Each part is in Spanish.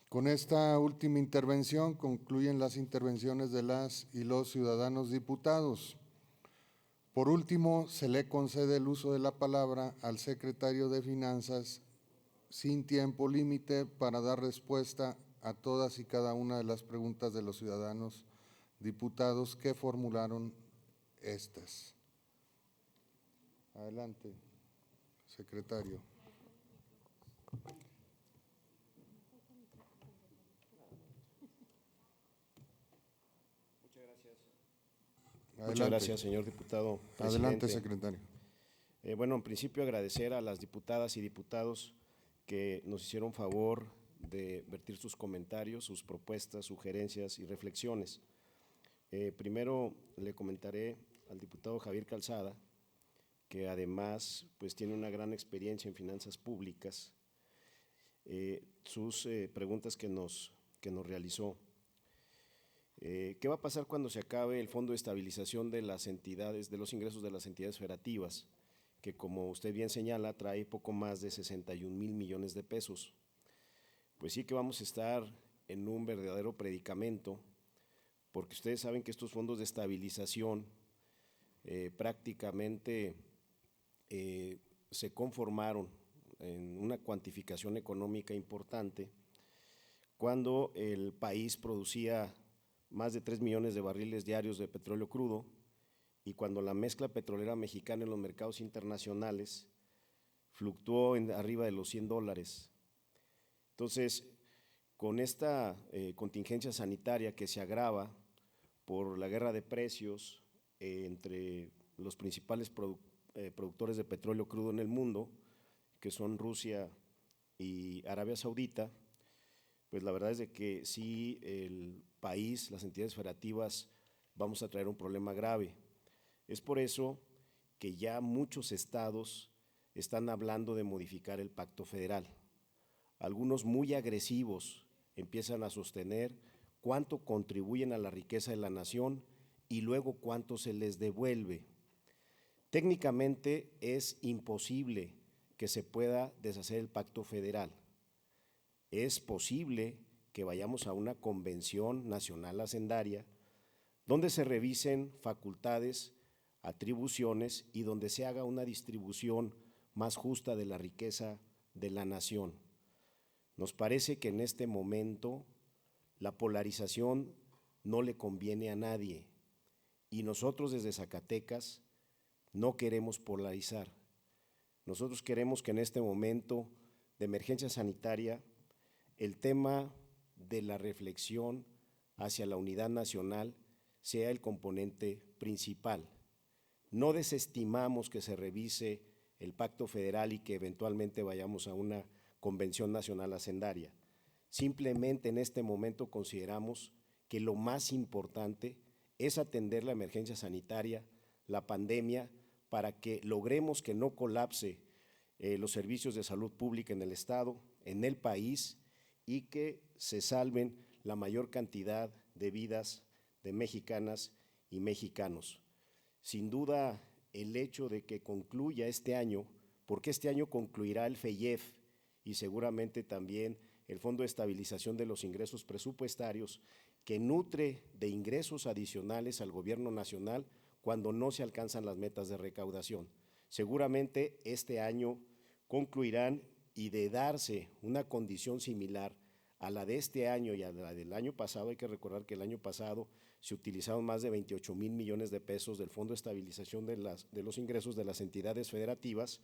Con esta última intervención concluyen las intervenciones de las y los ciudadanos diputados. Por último, se le concede el uso de la palabra al secretario de Finanzas sin tiempo límite para dar respuesta a todas y cada una de las preguntas de los ciudadanos diputados que formularon estas. Adelante, secretario. Muchas gracias, señor diputado presidente. Adelante, secretario. Bueno, en principio agradecer a las diputadas y diputados que nos hicieron favor de vertir sus comentarios, sus propuestas, sugerencias y reflexiones. Primero le comentaré al diputado Javier Calzada, que además pues tiene una gran experiencia en finanzas públicas, sus preguntas que nos realizó. ¿Qué va a pasar cuando se acabe el Fondo de Estabilización de las entidades, de los ingresos de las entidades federativas, que como usted bien señala, trae poco más de 61,000 millones de pesos? Pues sí que vamos a estar en un verdadero predicamento, porque ustedes saben que estos fondos de estabilización prácticamente se conformaron en una cuantificación económica importante cuando el país producía más de 3 millones de barriles diarios de petróleo crudo y cuando la mezcla petrolera mexicana en los mercados internacionales fluctuó arriba de los $100. Entonces, con esta contingencia sanitaria que se agrava por la guerra de precios entre los principales productores de petróleo crudo en el mundo, que son Rusia y Arabia Saudita, pues la verdad es de que sí el país, las entidades federativas, vamos a traer un problema grave. Es por eso que ya muchos estados están hablando de modificar el pacto federal. Algunos muy agresivos empiezan a sostener cuánto contribuyen a la riqueza de la nación y luego cuánto se les devuelve. Técnicamente es imposible que se pueda deshacer el pacto federal. Es posible que vayamos a una convención nacional hacendaria donde se revisen facultades, atribuciones y donde se haga una distribución más justa de la riqueza de la nación. Nos parece que en este momento la polarización no le conviene a nadie y nosotros desde Zacatecas no queremos polarizar. Nosotros queremos que en este momento de emergencia sanitaria el tema de la reflexión hacia la unidad nacional sea el componente principal. No desestimamos que se revise el pacto federal y que eventualmente vayamos a una convención nacional hacendaria. Simplemente en este momento consideramos que lo más importante es atender la emergencia sanitaria, la pandemia, para que logremos que no colapse los servicios de salud pública en el Estado, en el país, y que se salven la mayor cantidad de vidas de mexicanas y mexicanos. Sin duda, el hecho de que concluya este año, porque este año concluirá el FEIEF y seguramente también el Fondo de Estabilización de los Ingresos Presupuestarios, que nutre de ingresos adicionales al gobierno nacional cuando no se alcanzan las metas de recaudación. Seguramente este año concluirán y de darse una condición similar a la de este año y a la del año pasado, hay que recordar que el año pasado se utilizaron más de 28,000 millones de pesos del Fondo de Estabilización de los Ingresos de las entidades federativas,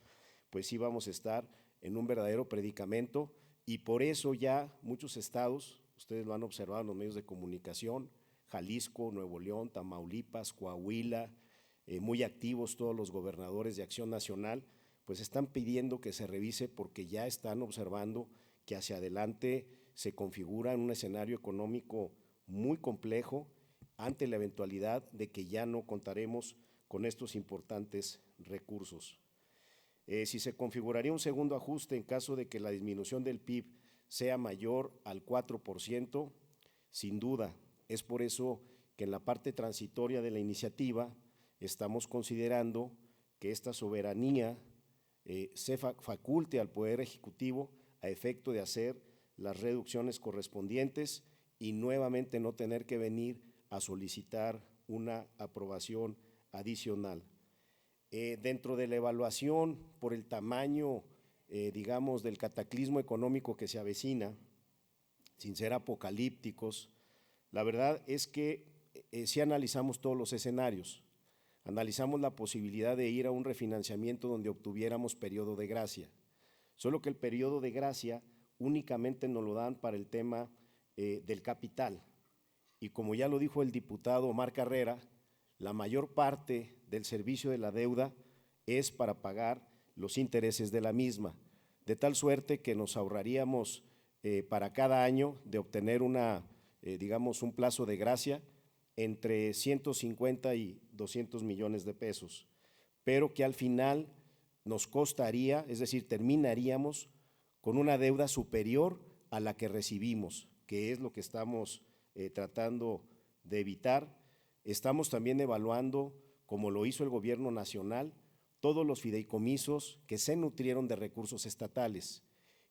pues sí vamos a estar en un verdadero predicamento y por eso ya muchos estados, ustedes lo han observado en los medios de comunicación, Jalisco, Nuevo León, Tamaulipas, Coahuila, muy activos todos los gobernadores de Acción Nacional, pues están pidiendo que se revise porque ya están observando que hacia adelante se configura un escenario económico muy complejo ante la eventualidad de que ya no contaremos con estos importantes recursos. Si se configuraría un segundo ajuste en caso de que la disminución del PIB sea mayor al 4%, sin duda, es por eso que en la parte transitoria de la iniciativa estamos considerando que esta soberanía se faculte al Poder Ejecutivo a efecto de hacer las reducciones correspondientes y nuevamente no tener que venir a solicitar una aprobación adicional. Dentro de la evaluación por el tamaño, digamos, del cataclismo económico que se avecina, sin ser apocalípticos, la verdad es que si analizamos todos los escenarios, analizamos la posibilidad de ir a un refinanciamiento donde obtuviéramos periodo de gracia, solo que el periodo de gracia únicamente nos lo dan para el tema del capital. Y como ya lo dijo el diputado Omar Carrera, la mayor parte del servicio de la deuda es para pagar los intereses de la misma, de tal suerte que nos ahorraríamos para cada año de obtener digamos, un plazo de gracia entre 150 y 200 millones de pesos, pero que al final nos costaría, es decir, terminaríamos con una deuda superior a la que recibimos, que es lo que estamos tratando de evitar. Estamos también evaluando, como lo hizo el gobierno nacional, todos los fideicomisos que se nutrieron de recursos estatales,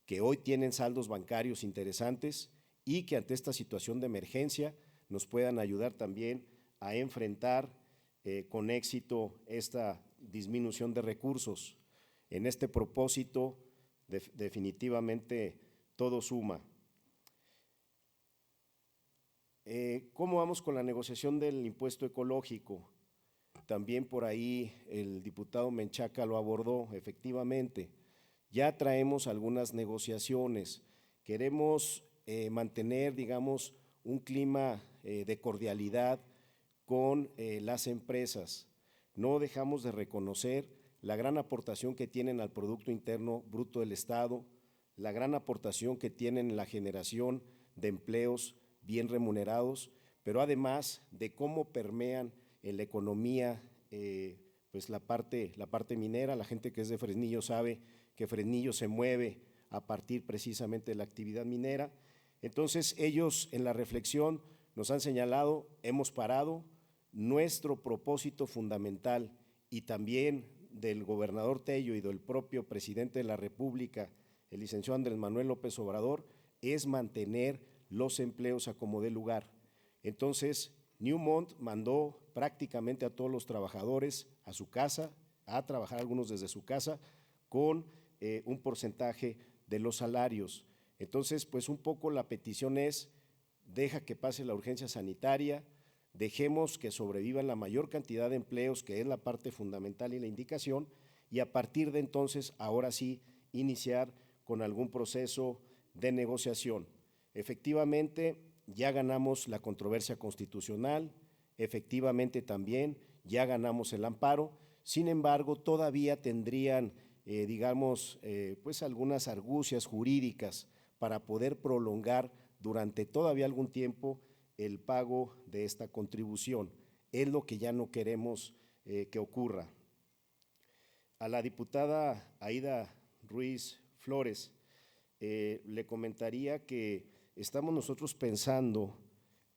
que hoy tienen saldos bancarios interesantes y que ante esta situación de emergencia nos puedan ayudar también a enfrentar con éxito esta disminución de recursos. En este propósito, definitivamente todo suma. ¿Cómo vamos con la negociación del impuesto ecológico? También por ahí el diputado Menchaca lo abordó, efectivamente. Ya traemos algunas negociaciones, queremos mantener, digamos, un clima de cordialidad con las empresas. No dejamos de reconocer la gran aportación que tienen al Producto Interno Bruto del Estado, la gran aportación que tienen en la generación de empleos bien remunerados, pero además de cómo permean en la economía, pues la parte minera. La gente que es de Fresnillo sabe que Fresnillo se mueve a partir precisamente de la actividad minera. Entonces ellos en la reflexión nos han señalado, hemos parado, nuestro propósito fundamental y también del gobernador Tello y del propio presidente de la República, el licenciado Andrés Manuel López Obrador, es mantener los empleos a como dé lugar. Entonces, Newmont mandó prácticamente a todos los trabajadores a su casa, a trabajar algunos desde su casa, con un porcentaje de los salarios. Entonces, pues un poco la petición es, deja que pase la urgencia sanitaria, dejemos que sobrevivan la mayor cantidad de empleos, que es la parte fundamental y la indicación, y a partir de entonces, ahora sí, iniciar con algún proceso de negociación. Efectivamente, ya ganamos la controversia constitucional, efectivamente también ya ganamos el amparo, sin embargo, todavía tendrían, digamos, pues algunas argucias jurídicas para poder prolongar durante todavía algún tiempo el pago de esta contribución. Es lo que ya no queremos que ocurra. A la diputada Aida Ruiz Flores le comentaría que estamos nosotros pensando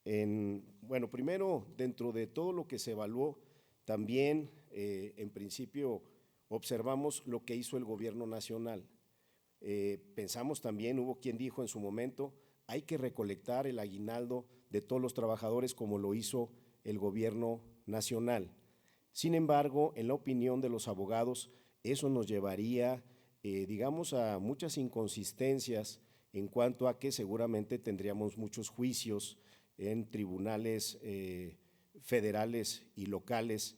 en, bueno, primero, dentro de todo lo que se evaluó, también en principio observamos lo que hizo el gobierno nacional. Pensamos también, hubo quien dijo en su momento, hay que recolectar el aguinaldo de todos los trabajadores como lo hizo el gobierno nacional. Sin embargo, en la opinión de los abogados, eso nos llevaría, digamos, a muchas inconsistencias en cuanto a que seguramente tendríamos muchos juicios en tribunales federales y locales,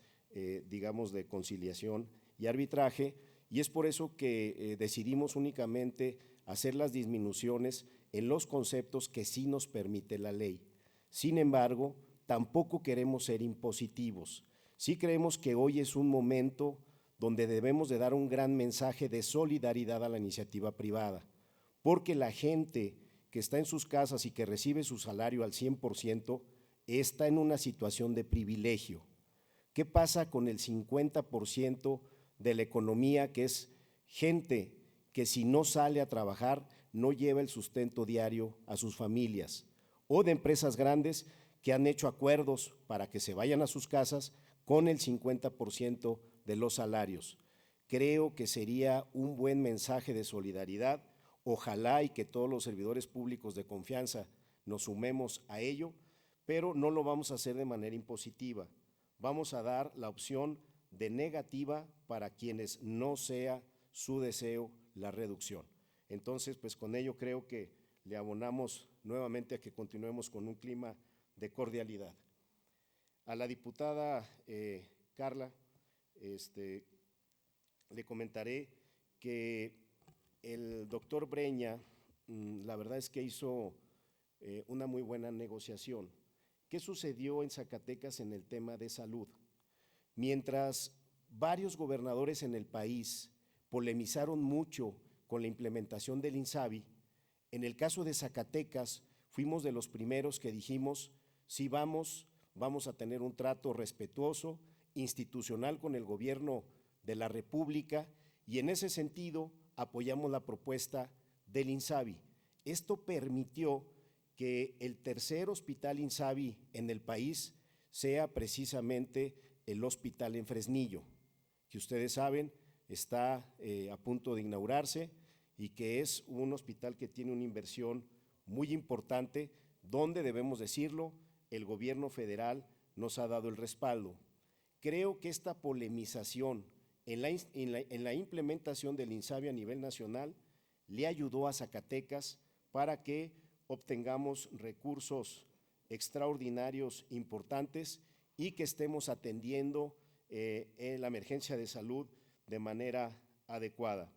digamos, de conciliación y arbitraje, y es por eso que decidimos únicamente hacer las disminuciones en los conceptos que sí nos permite la ley. Sin embargo, tampoco queremos ser impositivos. Sí creemos que hoy es un momento donde debemos de dar un gran mensaje de solidaridad a la iniciativa privada, porque la gente que está en sus casas y que recibe su salario al 100% está en una situación de privilegio. ¿Qué pasa con el 50% de la economía, que es gente que si no sale a trabajar no lleva el sustento diario a sus familias, o de empresas grandes que han hecho acuerdos para que se vayan a sus casas con el 50% de los salarios? Creo que sería un buen mensaje de solidaridad, Ojalá y que todos los servidores públicos de confianza nos sumemos a ello, pero no lo vamos a hacer de manera impositiva. Vamos a dar la opción de negativa para quienes no sea su deseo la reducción. Entonces, pues con ello creo que le abonamos nuevamente a que continuemos con un clima de cordialidad. A la diputada Carla, le comentaré que el doctor Breña, la verdad es que hizo una muy buena negociación. ¿Qué sucedió en Zacatecas en el tema de salud? Mientras varios gobernadores en el país polemizaron mucho con la implementación del INSABI, en el caso de Zacatecas fuimos de los primeros que dijimos, sí vamos a tener un trato respetuoso, institucional con el gobierno de la República, y en ese sentido apoyamos la propuesta del INSABI. Esto permitió que el tercer hospital INSABI en el país sea precisamente el hospital en Fresnillo, que ustedes saben está a punto de inaugurarse y que es un hospital que tiene una inversión muy importante, donde debemos decirlo, el gobierno federal nos ha dado el respaldo. Creo que esta polemización en la implementación del INSABI a nivel nacional le ayudó a Zacatecas para que obtengamos recursos extraordinarios importantes y que estemos atendiendo en la emergencia de salud de manera adecuada.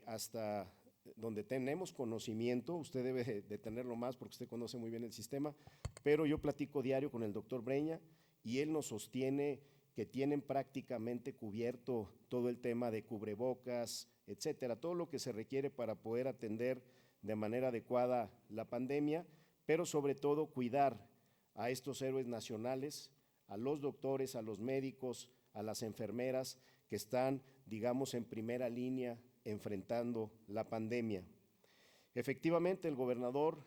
Hasta donde tenemos conocimiento, usted debe de tenerlo más porque usted conoce muy bien el sistema, pero yo platico diario con el doctor Breña y él nos sostiene que tienen prácticamente cubierto todo el tema de cubrebocas, etcétera, todo lo que se requiere para poder atender de manera adecuada la pandemia, pero sobre todo cuidar a estos héroes nacionales, a los doctores, a los médicos, a las enfermeras que están, digamos, en primera línea enfrentando la pandemia. Efectivamente, el gobernador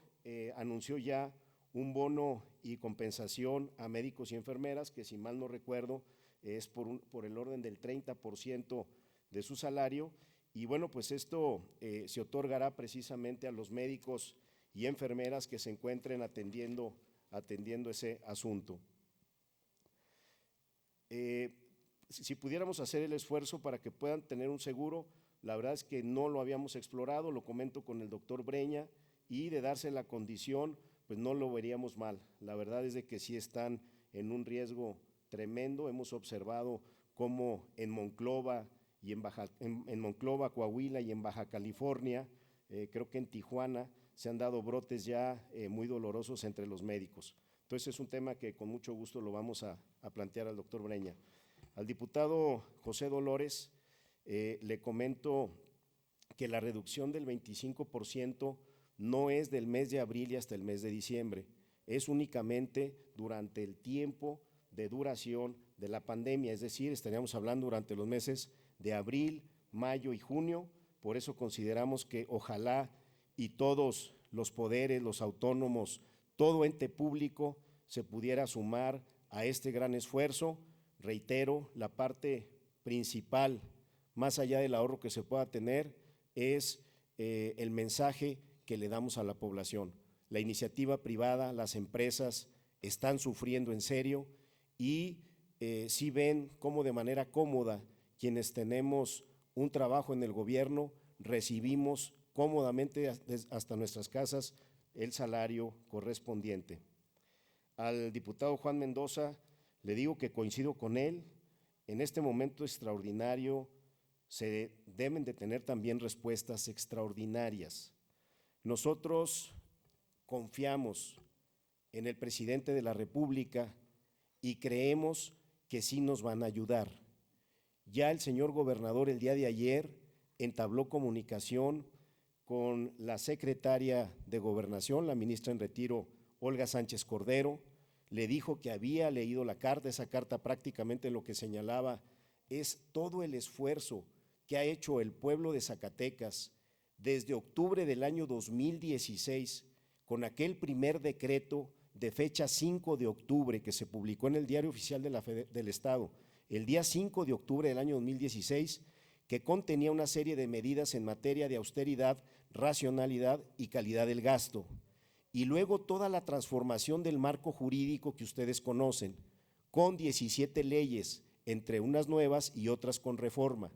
anunció ya un bono y compensación a médicos y enfermeras, que si mal no recuerdo es por el orden del 30% de su salario, y bueno, pues esto se otorgará precisamente a los médicos y enfermeras que se encuentren atendiendo ese asunto. Si pudiéramos hacer el esfuerzo para que puedan tener un seguro, la verdad es que no lo habíamos explorado, lo comento con el doctor Breña, y de darse la condición, pues no lo veríamos mal. La verdad es de que sí están en un riesgo tremendo. Hemos observado cómo en Monclova, en Monclova, Coahuila y en Baja California, creo que en Tijuana, se han dado brotes ya muy dolorosos entre los médicos. Entonces es un tema que con mucho gusto lo vamos a plantear al doctor Breña. Al diputado José Dolores le comento que la reducción del 25% no es del mes de abril y hasta el mes de diciembre, es únicamente durante el tiempo de duración de la pandemia, es decir, estaríamos hablando durante los meses de abril, mayo y junio. Por eso consideramos que ojalá y todos los poderes, los autónomos, todo ente público se pudiera sumar a este gran esfuerzo. Reitero, la parte principal, más allá del ahorro que se pueda tener, es el mensaje que le damos a la población. La iniciativa privada, las empresas están sufriendo en serio y sí ven cómo de manera cómoda quienes tenemos un trabajo en el gobierno recibimos cómodamente hasta nuestras casas el salario correspondiente. Al diputado Juan Mendoza le digo que coincido con él, en este momento extraordinario se deben de tener también respuestas extraordinarias. Nosotros confiamos en el presidente de la República y creemos que sí nos van a ayudar. Ya el señor gobernador el día de ayer entabló comunicación con la secretaria de Gobernación, la ministra en retiro, Olga Sánchez Cordero, le dijo que había leído la carta. Esa carta prácticamente lo que señalaba es todo el esfuerzo que ha hecho el pueblo de Zacatecas desde octubre del año 2016, con aquel primer decreto de fecha 5 de octubre que se publicó en el Diario Oficial del Estado, el día 5 de octubre del año 2016, que contenía una serie de medidas en materia de austeridad, racionalidad y calidad del gasto. Y luego toda la transformación del marco jurídico que ustedes conocen, con 17 leyes, entre unas nuevas y otras con reforma,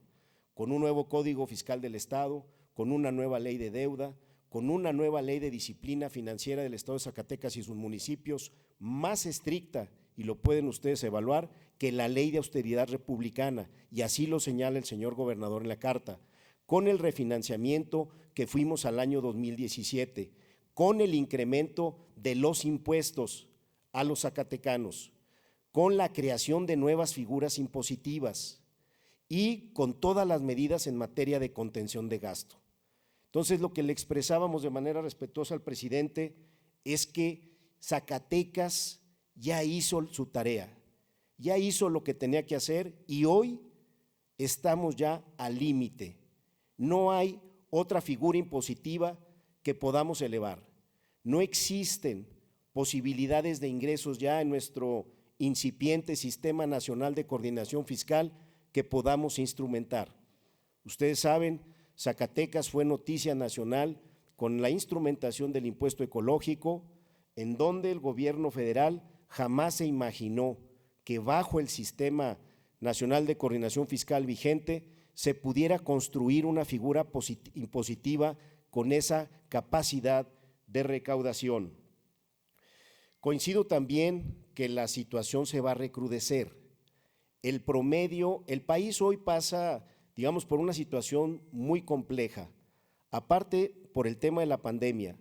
con un nuevo Código Fiscal del Estado, con una nueva ley de deuda, con una nueva ley de disciplina financiera del Estado de Zacatecas y sus municipios, más estricta, y lo pueden ustedes evaluar, que la ley de austeridad republicana, y así lo señala el señor gobernador en la carta, con el refinanciamiento que fuimos al año 2017, con el incremento de los impuestos a los zacatecanos, con la creación de nuevas figuras impositivas y con todas las medidas en materia de contención de gasto. Entonces, lo que le expresábamos de manera respetuosa al presidente es que Zacatecas ya hizo su tarea, ya hizo lo que tenía que hacer y hoy estamos ya al límite. No hay otra figura impositiva que podamos elevar. No existen posibilidades de ingresos ya en nuestro incipiente Sistema Nacional de Coordinación Fiscal que podamos instrumentar. Ustedes saben, Zacatecas fue noticia nacional con la instrumentación del impuesto ecológico, en donde el gobierno federal jamás se imaginó que bajo el Sistema Nacional de Coordinación Fiscal vigente se pudiera construir una figura impositiva con esa capacidad de recaudación. Coincido también que la situación se va a recrudecer. El país hoy pasa, digamos, por una situación muy compleja, aparte por el tema de la pandemia,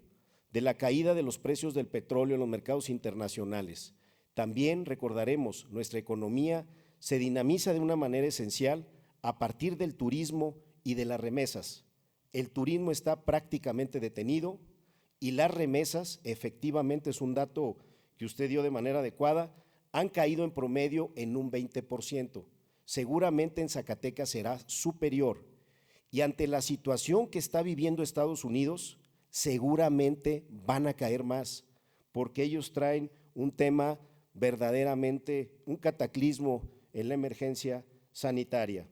de la caída de los precios del petróleo en los mercados internacionales. También recordaremos, nuestra economía se dinamiza de una manera esencial a partir del turismo y de las remesas. El turismo está prácticamente detenido y las remesas, efectivamente es un dato que usted dio de manera adecuada, han caído en promedio en un 20%. Seguramente en Zacatecas será superior. Y ante la situación que está viviendo Estados Unidos, seguramente van a caer más, porque ellos traen un tema verdaderamente, un cataclismo en la emergencia sanitaria.